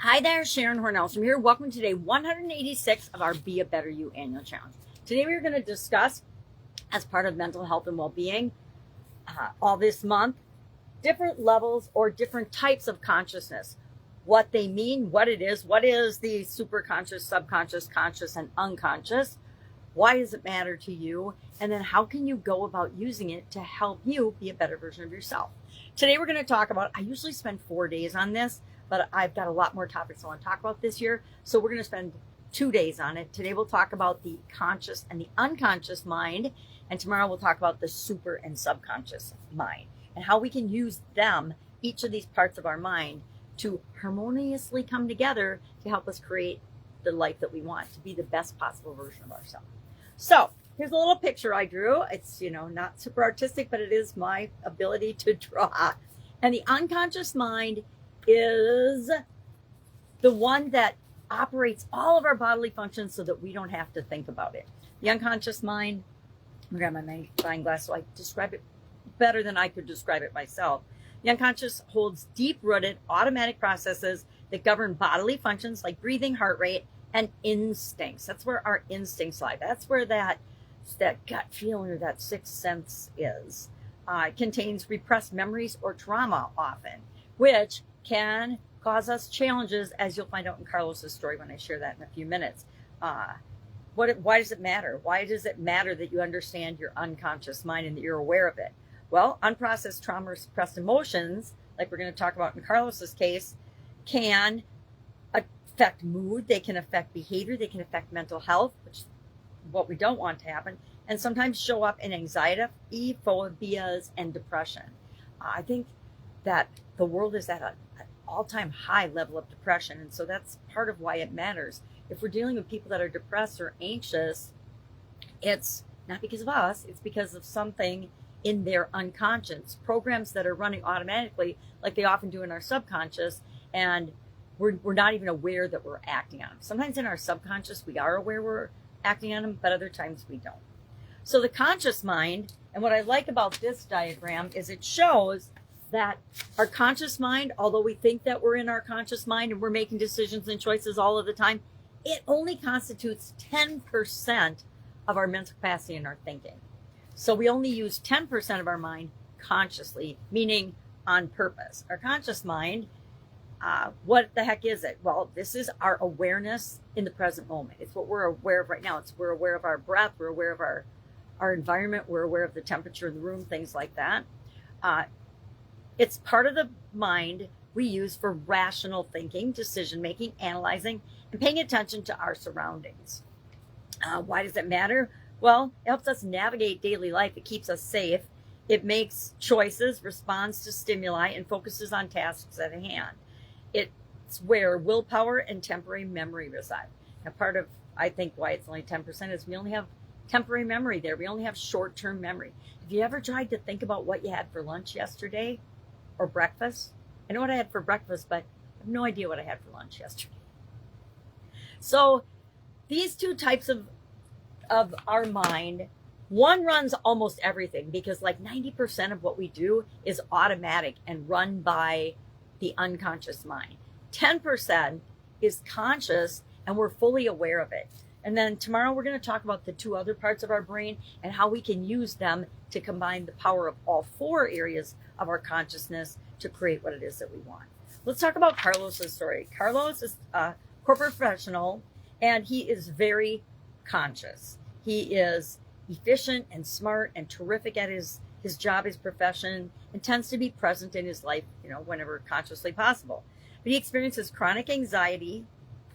Hi there, Sharon Horne-Ellstrom here. Welcome to day 186 of our Be a Better You annual challenge. Today we're going to discuss, as part of mental health and well-being, all this month, different levels or different types of consciousness. What they mean, what it is, what is the superconscious, subconscious, conscious, and unconscious? Why does it matter to you? And then how can you go about using it to help you be a better version of yourself? Today we're going to talk about, I usually spend 4 days on this, but I've got a lot more topics I want to talk about this year. So we're going to spend 2 days on it. Today we'll talk about the conscious and the unconscious mind. And tomorrow we'll talk about the super and subconscious mind and how we can use them, each of these parts of our mind, to harmoniously come together to help us create the life that we want, to be the best possible version of ourselves. So here's a little picture I drew. It's, not super artistic, but it is my ability to draw. And the unconscious mind is the one that operates all of our bodily functions so that we don't have to think about it. The unconscious mind, I'm gonna grab my magnifying glass so I describe it better than I could describe it myself. The unconscious holds deep-rooted automatic processes that govern bodily functions like breathing, heart rate, and instincts. That's where our instincts lie. That's where that gut feeling or that sixth sense is. It contains repressed memories or trauma often, which can cause us challenges, as you'll find out in Carlos's story when I share that in a few minutes. Why does it matter? Why does it matter that you understand your unconscious mind and that you're aware of it? Well, unprocessed trauma or suppressed emotions, like we're going to talk about in Carlos's case, can affect mood, they can affect behavior, they can affect mental health, which is what we don't want to happen, and sometimes show up in anxiety, phobias, and depression. I think that the world is at an all-time high level of depression, and so that's part of why it matters. If we're dealing with people that are depressed or anxious, it's not because of us, it's because of something in their unconscious, programs that are running automatically like they often do in our subconscious, and we're not even aware that we're acting on them. Sometimes in our subconscious we are aware we're acting on them, but other times we don't. So the conscious mind, and what I like about this diagram is it shows that our conscious mind, although we think that we're in our conscious mind and we're making decisions and choices all of the time, it only constitutes 10% of our mental capacity and our thinking. So we only use 10% of our mind consciously, meaning on purpose. Our conscious mind, what the heck is it? Well, this is our awareness in the present moment. It's what we're aware of right now. We're aware of our breath. We're aware of our environment. We're aware of the temperature in the room, things like that. It's part of the mind we use for rational thinking, decision-making, analyzing, and paying attention to our surroundings. Why does it matter? Well, it helps us navigate daily life. It keeps us safe. It makes choices, responds to stimuli, and focuses on tasks at hand. It's where willpower and temporary memory reside. Now, part of, I think, why it's only 10% is we only have temporary memory there. We only have short-term memory. Have you ever tried to think about what you had for lunch yesterday or breakfast? I know what I had for breakfast, but I have no idea what I had for lunch yesterday. So these two types of our mind, one runs almost everything because like 90% of what we do is automatic and run by the unconscious mind. 10% is conscious and we're fully aware of it. And then tomorrow we're going to talk about the two other parts of our brain and how we can use them to combine the power of all 4 areas of our consciousness to create what it is that we want. Let's talk about Carlos's story. Carlos is a corporate professional and he is very conscious. He is efficient and smart and terrific at his job, his profession, and tends to be present in his life, whenever consciously possible. But he experiences chronic anxiety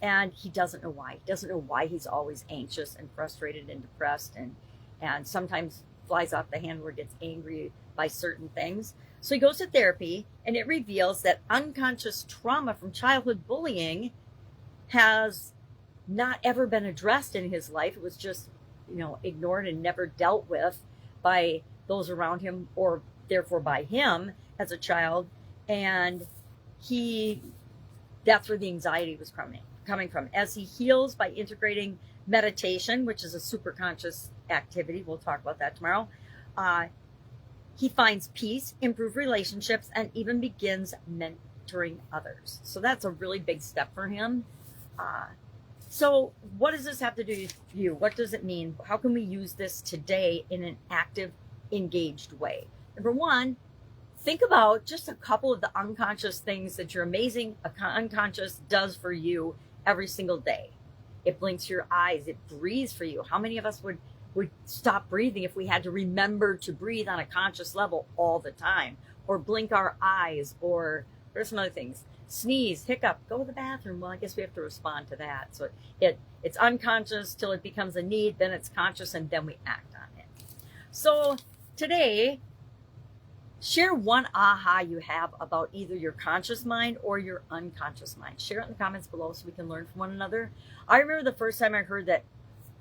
and he doesn't know why. He doesn't know why he's always anxious and frustrated and depressed and sometimes flies off the handle or gets angry by certain things. So he goes to therapy and it reveals that unconscious trauma from childhood bullying has not ever been addressed in his life. It was just, ignored and never dealt with by those around him or therefore by him as a child. And that's where the anxiety was coming from. As he heals by integrating meditation, which is a super conscious activity, we'll talk about that tomorrow, he finds peace, improved relationships, and even begins mentoring others. So that's a really big step for him. So what does this have to do with you? What does it mean? How can we use this today in an active, engaged way? Number one, think about just a couple of the unconscious things that your amazing unconscious does for you every single day. It blinks your eyes. It breathes for you. How many of us would stop breathing if we had to remember to breathe on a conscious level all the time? Or blink our eyes, or there's some other things. Sneeze, hiccup, go to the bathroom. Well, I guess we have to respond to that. So it's unconscious till it becomes a need, then it's conscious, and then we act on it. So today, share one aha you have about either your conscious mind or your unconscious mind. Share it in the comments below so we can learn from one another. I remember the first time I heard that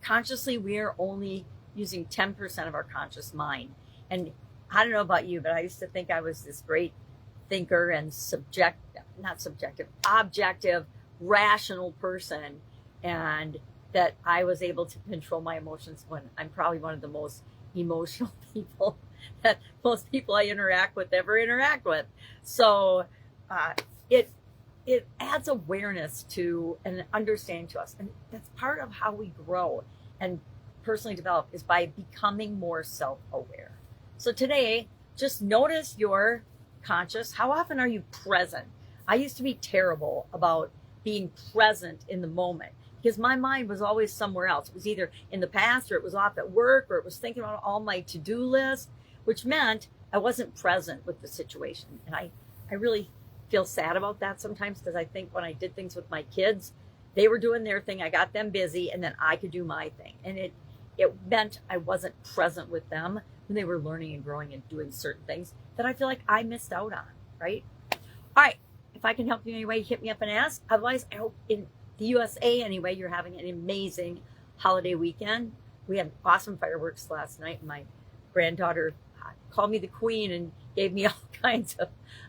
consciously we are only using 10% of our conscious mind. And I don't know about you, but I used to think I was this great thinker and objective, rational person, and that I was able to control my emotions when I'm probably one of the most emotional people that most people I interact with ever interact with. So it adds awareness to and understanding to us. And that's part of how we grow and personally develop, is by becoming more self-aware. So today, just notice your conscious. How often are you present? I used to be terrible about being present in the moment because my mind was always somewhere else. It was either in the past, or it was off at work, or it was thinking about all my to-do list, which meant I wasn't present with the situation. And I really feel sad about that sometimes, because I think when I did things with my kids, they were doing their thing, I got them busy, and then I could do my thing. And it meant I wasn't present with them when they were learning and growing and doing certain things that I feel like I missed out on, right? All right, if I can help you in any way, hit me up and ask. Otherwise, I hope in the USA anyway, you're having an amazing holiday weekend. We had awesome fireworks last night. My granddaughter called me the queen and gave me all kinds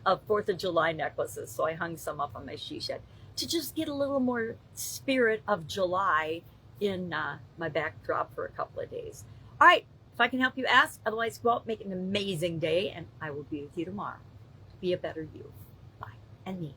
of 4th of July necklaces. So I hung some up on my she shed to just get a little more spirit of July in my backdrop for a couple of days. All right, if I can help you, ask. Otherwise, go out, make an amazing day, and I will be with you tomorrow. Be a better you. Bye. And me.